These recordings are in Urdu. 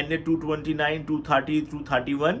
NA 229, 230, 231।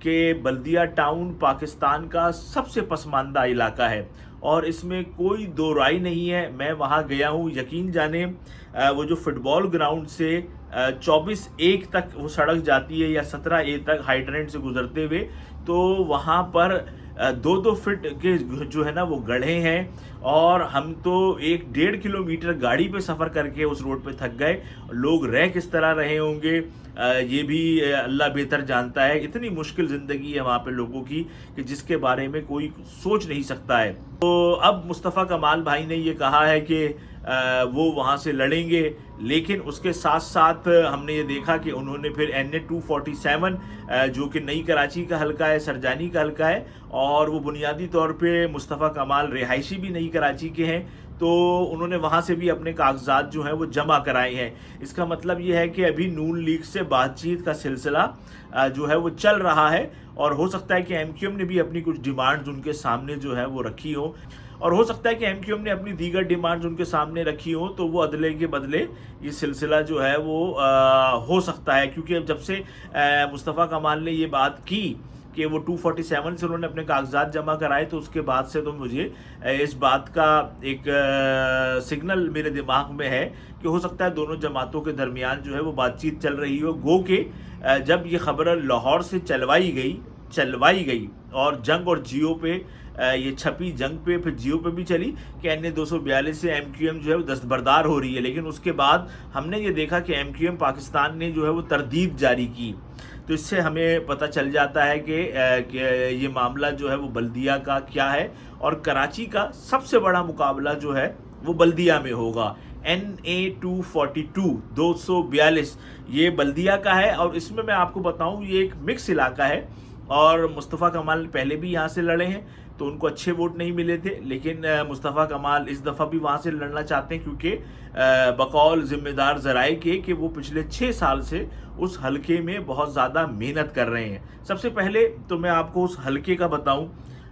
کہ بلدیہ ٹاؤن پاکستان کا سب سے پسماندہ علاقہ ہے اور اس میں کوئی دو رائے نہیں ہے. میں وہاں گیا ہوں, یقین جانیں وہ جو فٹ بال گراؤنڈ سے 24A تک وہ سڑک جاتی ہے یا 17A تک ہائیڈرینٹ سے گزرتے ہوئے, تو وہاں پر 2-2 فٹ کے جو ہے نا وہ گڑھے ہیں, اور ہم تو 1-1.5 کلومیٹر گاڑی پہ سفر کر کے اس روڈ پہ تھک گئے. لوگ رہ کس طرح رہے ہوں گے یہ بھی اللہ بہتر جانتا ہے. اتنی مشکل زندگی ہے وہاں پہ لوگوں کی کہ جس کے بارے میں کوئی سوچ نہیں سکتا ہے. تو اب مصطفیٰ کمال بھائی نے یہ کہا ہے کہ وہ وہاں سے لڑیں گے, لیکن اس کے ساتھ ساتھ ہم نے یہ دیکھا کہ انہوں نے پھر NA-247 جو کہ نئی کراچی کا حلقہ ہے, سرجانی کا حلقہ ہے, اور وہ بنیادی طور پہ مصطفیٰ کمال رہائشی بھی نئی کراچی کے ہیں, تو انہوں نے وہاں سے بھی اپنے کاغذات جو ہیں وہ جمع کرائے ہیں. اس کا مطلب یہ ہے کہ ابھی نون لیگ سے بات چیت کا سلسلہ جو ہے وہ چل رہا ہے, اور ہو سکتا ہے کہ MQM نے بھی اپنی کچھ ڈیمانڈز ان کے سامنے جو ہے وہ رکھی ہوں, اور ہو سکتا ہے کہ MQM نے اپنی دیگر ڈیمانڈز ان کے سامنے رکھی ہوں, تو وہ عدلے کے بدلے یہ سلسلہ جو ہے وہ ہو سکتا ہے. کیونکہ جب سے مصطفیٰ کمال نے یہ بات کی کہ وہ 247 سے انہوں نے اپنے کاغذات جمع کرائے, تو اس کے بعد سے تو مجھے اس بات کا ایک سگنل میرے دماغ میں ہے کہ ہو سکتا ہے دونوں جماعتوں کے درمیان جو ہے وہ بات چیت چل رہی ہو. گو کہ جب یہ خبر لاہور سے چلوائی گئی اور جنگ اور جیو پہ یہ چھپی, جنگ پہ پھر جیو پہ بھی چلی کہ NA-242 سے MQM جو ہے وہ دستبردار ہو رہی ہے, لیکن اس کے بعد ہم نے یہ دیکھا کہ MQM پاکستان نے جو ہے وہ تردید جاری کی. تو اس سے ہمیں پتہ چل جاتا ہے کہ یہ معاملہ جو ہے وہ بلدیہ کا کیا ہے, اور کراچی کا سب سے بڑا مقابلہ جو ہے وہ بلدیہ میں ہوگا. NA-242 242 یہ بلدیہ کا ہے, اور اس میں آپ کو بتاؤں یہ ایک مکس علاقہ ہے, اور مصطفیٰ کمال پہلے بھی یہاں سے لڑے ہیں تو ان کو اچھے ووٹ نہیں ملے تھے, لیکن مصطفیٰ کمال اس دفعہ بھی وہاں سے لڑنا چاہتے ہیں, کیونکہ بقول ذمہ دار ذرائع کے کہ وہ پچھلے 6 سال سے اس حلقے میں بہت زیادہ محنت کر رہے ہیں. سب سے پہلے تو میں آپ کو اس حلقے کا بتاؤں,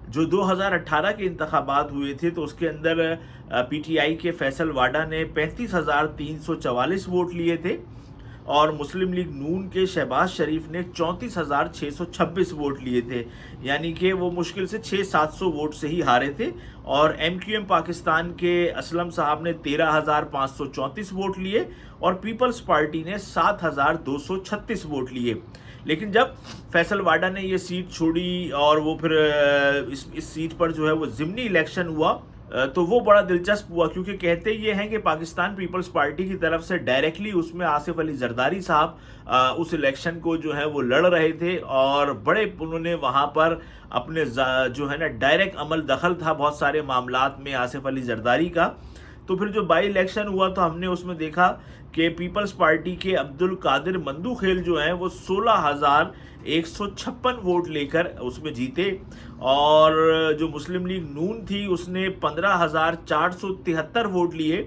جو 2018 کے انتخابات ہوئے تھے تو اس کے اندر PTI کے فیصل واڈا نے 35,344 ووٹ لیے تھے, اور مسلم لیگ نون کے شہباز شریف نے 34,626 ووٹ لیے تھے, یعنی کہ وہ مشکل سے 600-700 ووٹ سے ہی ہارے تھے. اور MQM پاکستان کے اسلم صاحب نے 13,534 ووٹ لیے, اور پیپلز پارٹی نے 7,236 ووٹ لیے. لیکن جب فیصل واڈا نے یہ سیٹ چھوڑی اور وہ پھر اس سیٹ پر جو ہے وہ ضمنی الیکشن ہوا, تو وہ بڑا دلچسپ ہوا, کیونکہ کہتے یہ ہیں کہ پاکستان پیپلز پارٹی کی طرف سے ڈائریکٹلی اس میں آصف علی زرداری صاحب اس الیکشن کو جو ہے وہ لڑ رہے تھے, اور بڑے انہوں نے وہاں پر اپنے جو ہے نا ڈائریکٹ عمل دخل تھا بہت سارے معاملات میں آصف علی زرداری کا. تو پھر جو بائی الیکشن ہوا تو ہم نے اس میں دیکھا کہ پیپلز پارٹی کے عبد القادر مندوخیل جو ہیں وہ 16,156 ووٹ لے کر اس میں جیتے, اور جو مسلم لیگ نون تھی اس نے 15,473 ووٹ لیے.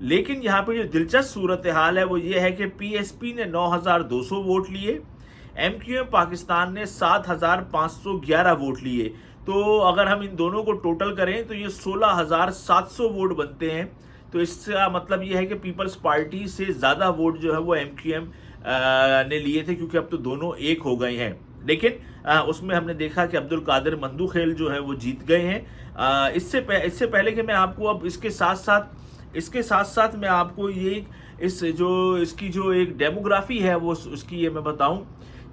لیکن یہاں پہ جو دلچسپ صورتحال ہے وہ یہ ہے کہ PSP نے 9,200 ووٹ لیے, MQM پاکستان نے 7,511 ووٹ لیے. تو اگر ہم ان دونوں کو ٹوٹل کریں تو یہ 16,700 ووٹ بنتے ہیں. تو اس کا مطلب یہ ہے کہ پیپلز پارٹی سے زیادہ ووٹ جو ہے وہ MQM نے لیے تھے, کیونکہ اب تو دونوں ایک ہو گئے ہیں. لیکن اس میں ہم نے دیکھا کہ عبد القادر مندوخیل جو ہے وہ جیت گئے ہیں. اس سے پہلے کہ میں آپ کو اب اس کے ساتھ ساتھ میں آپ کو یہ اس کی جو ایک ڈیموگرافی ہے وہ اس کی یہ میں بتاؤں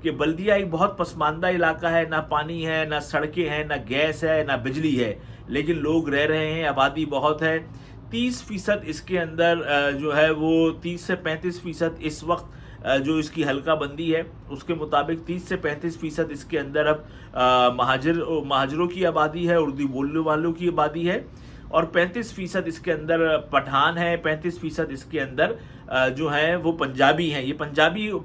کہ بلدیہ ایک بہت پسماندہ علاقہ ہے, نہ پانی ہے, نہ سڑکیں ہیں, نہ گیس ہے, نہ بجلی ہے, لیکن لوگ رہ رہے ہیں, آبادی بہت ہے. 30% اس کے اندر جو ہے وہ 30 سے 35% اس وقت جو اس کی حلقہ بندی ہے اس کے مطابق 30 سے 35% اس کے اندر اب مہاجروں کی آبادی ہے, اردو بولنے والوں کی آبادی ہے, اور 35% اس کے اندر پٹھان ہے, 35% اس کے اندر جو ہیں وہ پنجابی ہیں. یہ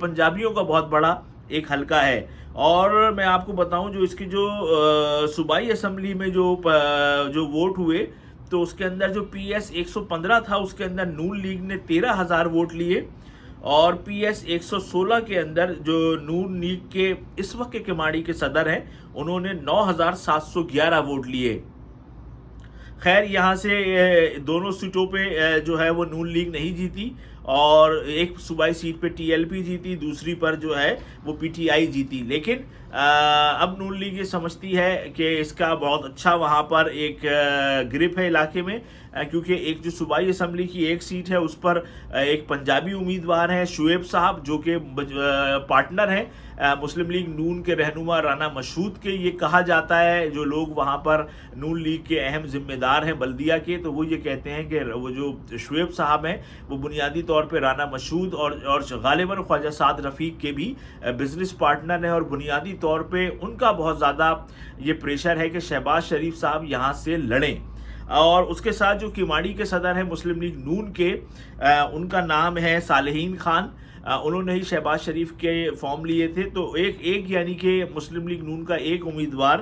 پنجابیوں کا بہت بڑا ایک حلقہ ہے. اور میں آپ کو بتاؤں جو اس کی جو صوبائی اسمبلی میں جو ووٹ ہوئے تو اس کے اندر جو PS 115 تھا اس کے اندر نون لیگ نے 13,000 ووٹ لیے, اور PS 116 کے اندر جو نون لیگ کے اس وقت کے کماڑی کے صدر ہیں انہوں نے 9,711 ووٹ لیے. خیر یہاں سے دونوں سیٹوں پہ جو ہے وہ نون لیگ نہیں جیتی, اور ایک صوبائی سیٹ پہ ٹی ایل پی جیتی، دوسری پر جو ہے وہ پی ٹی آئی جیتی. لیکن اب نون لیگ یہ سمجھتی ہے کہ اس کا بہت اچھا وہاں پر ایک گرپ ہے علاقے میں، کیونکہ ایک جو صوبائی اسمبلی کی ایک سیٹ ہے اس پر ایک پنجابی امیدوار ہیں شعیب صاحب، جو کہ پارٹنر ہیں مسلم لیگ نون کے رہنما رانا مشہود کے. یہ کہا جاتا ہے جو لوگ وہاں پر نون لیگ کے اہم ذمہ دار ہیں بلدیہ کے، تو وہ یہ کہتے ہیں کہ وہ جو شعیب صاحب ہیں وہ بنیادی طور پہ رانا مشہود اور غالباً خواجہ سعد رفیق کے بھی بزنس پارٹنر ہیں، اور بنیادی طور پہ ان کا بہت زیادہ یہ پریشر ہے کہ شہباز شریف صاحب یہاں سے لڑیں. اور اس کے ساتھ جو کیماڑی کے صدر ہیں مسلم لیگ نون کے، ان کا نام ہے صالحین خان، انہوں نے ہی شہباز شریف کے فارم لیے تھے. تو ایک یعنی کہ مسلم لیگ نون کا ایک امیدوار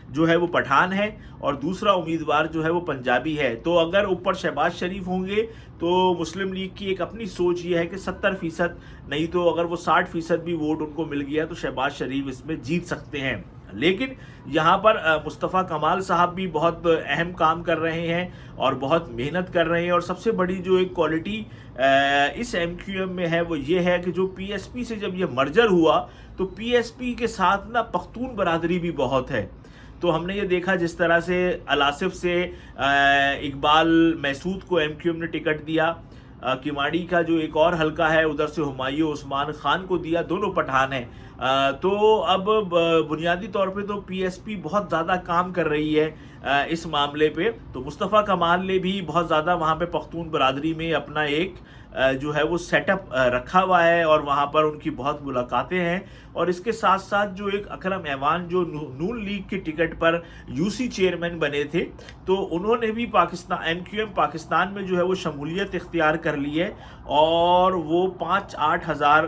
جو ہے وہ پٹھان ہے اور دوسرا امیدوار جو ہے وہ پنجابی ہے. تو اگر اوپر شہباز شریف ہوں گے تو مسلم لیگ کی ایک اپنی سوچ یہ ہے کہ 70% نہیں تو اگر وہ 60% بھی ووٹ ان کو مل گیا تو شہباز شریف اس میں جیت سکتے ہیں. لیکن یہاں پر مصطفیٰ کمال صاحب بھی بہت اہم کام کر رہے ہیں اور بہت محنت کر رہے ہیں. اور سب سے بڑی جو ایک کوالٹی اس ایم کیو ایم میں ہے وہ یہ ہے کہ جو پی ایس پی سے جب یہ مرجر ہوا تو پی ایس پی کے ساتھ نا پختون برادری بھی بہت ہے. تو ہم نے یہ دیکھا جس طرح سے الاصف سے اقبال محسود کو ایم کیو ایم نے ٹکٹ دیا، کیماڑی کا جو ایک اور حلقہ ہے ادھر سے ہمایوں عثمان خان کو دیا، دونوں پٹھان ہیں. تو اب بنیادی طور پہ تو پی ایس پی بہت زیادہ کام کر رہی ہے اس معاملے پہ. تو مصطفیٰ کمال نے بھی بہت زیادہ وہاں پہ پختون برادری میں اپنا ایک جو ہے وہ سیٹ اپ رکھا ہوا ہے اور وہاں پر ان کی بہت ملاقاتیں ہیں. اور اس کے ساتھ ساتھ جو ایک اکرم ایوان جو نون لیگ کے ٹکٹ پر یو سی چیئرمین بنے تھے، تو انہوں نے بھی Pakistan M Q M Pakistan میں جو ہے وہ شمولیت اختیار کر لی ہے اور وہ 5-8 ہزار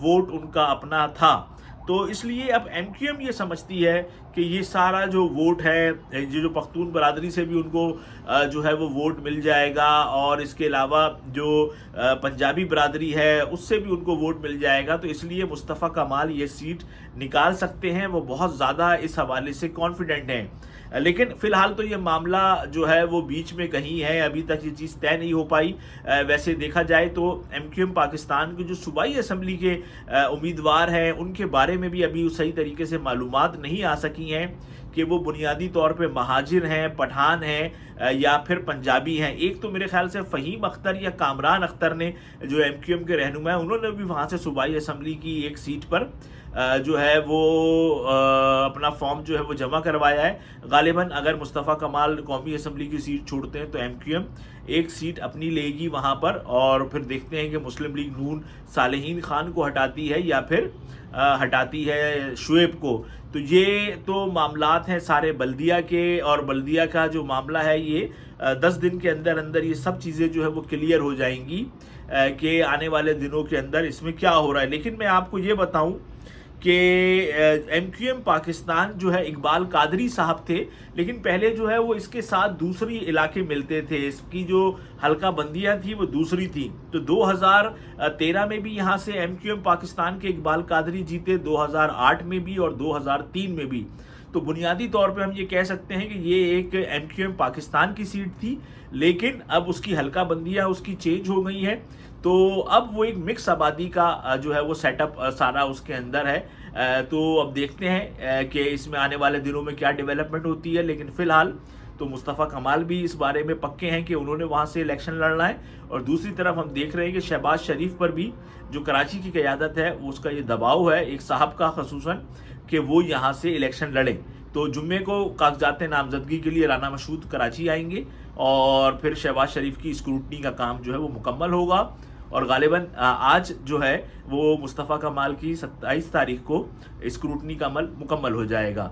ووٹ ان کا اپنا تھا. تو اس لیے اب ایم کیو ایم یہ سمجھتی ہے کہ یہ سارا جو ووٹ ہے جو پختون برادری سے بھی ان کو جو ہے وہ ووٹ مل جائے گا، اور اس کے علاوہ جو پنجابی برادری ہے اس سے بھی ان کو ووٹ مل جائے گا. تو اس لیے مصطفیٰ کمال یہ سیٹ نکال سکتے ہیں، وہ بہت زیادہ اس حوالے سے کانفیڈنٹ ہیں. لیکن فی الحال تو یہ معاملہ جو ہے وہ بیچ میں کہیں ہے، ابھی تک یہ چیز طے نہیں ہو پائی. ویسے دیکھا جائے تو ایم کیو ایم پاکستان کے جو صوبائی اسمبلی کے امیدوار ہیں ان کے بارے میں بھی ابھی صحیح طریقے سے معلومات نہیں آ سکی ہیں کہ وہ بنیادی طور پہ مہاجر ہیں، پٹھان ہیں یا پھر پنجابی ہیں. ایک تو میرے خیال سے فہیم اختر یا کامران اختر نے جو ایم کیو ایم کے رہنما ہیں انہوں نے بھی وہاں سے صوبائی اسمبلی کی ایک سیٹ پر جو ہے وہ اپنا فارم جو ہے وہ جمع کروایا ہے. غالباً اگر مصطفیٰ کمال قومی اسمبلی کی سیٹ چھوڑتے ہیں تو ایم کیو ایم ایک سیٹ اپنی لے گی وہاں پر، اور پھر دیکھتے ہیں کہ مسلم لیگ نون صالحین خان کو ہٹاتی ہے یا پھر ہٹاتی ہے شعیب کو. تو یہ تو معاملات ہیں سارے بلدیہ کے، اور بلدیہ کا جو معاملہ ہے یہ 10 دن کے اندر اندر یہ سب چیزیں جو ہے وہ کلیئر ہو جائیں گی کہ آنے والے دنوں کے اندر اس میں کیا ہو رہا ہے. لیکن میں آپ کو یہ بتاؤں کہ ایم کیو ایم پاکستان جو ہے اقبال قادری صاحب تھے، لیکن پہلے جو ہے وہ اس کے ساتھ دوسری علاقے ملتے تھے، اس کی جو حلقہ بندیاں تھی وہ دوسری تھی. تو 2013 میں بھی یہاں سے ایم کیو ایم پاکستان کے اقبال قادری جیتے، 2008 میں بھی اور 2003 میں بھی. تو بنیادی طور پہ ہم یہ کہہ سکتے ہیں کہ یہ ایک ایم کیو ایم پاکستان کی سیٹ تھی، لیکن اب اس کی حلقہ بندیاں اس کی چینج ہو گئی ہیں. تو اب وہ ایک مکس آبادی کا جو ہے وہ سیٹ اپ سارا اس کے اندر ہے. تو اب دیکھتے ہیں کہ اس میں آنے والے دنوں میں کیا ڈیولپمنٹ ہوتی ہے. لیکن فی الحال تو مصطفیٰ کمال بھی اس بارے میں پکے ہیں کہ انہوں نے وہاں سے الیکشن لڑنا ہے، اور دوسری طرف ہم دیکھ رہے ہیں کہ شہباز شریف پر بھی جو کراچی کی قیادت ہے اس کا یہ دباؤ ہے ایک صاحب کا خصوصاً کہ وہ یہاں سے الیکشن لڑیں. تو جمعے کو کاغذات نامزدگی کے لیے رانا مشہود کراچی آئیں گے اور پھر شہباز شریف کی اسکروٹنی کا کام جو ہے وہ مکمل ہوگا، اور غالباً آج جو ہے وہ مصطفیٰ کمال کی 27 تاریخ کو اسکروٹنی کا عمل مکمل ہو جائے گا.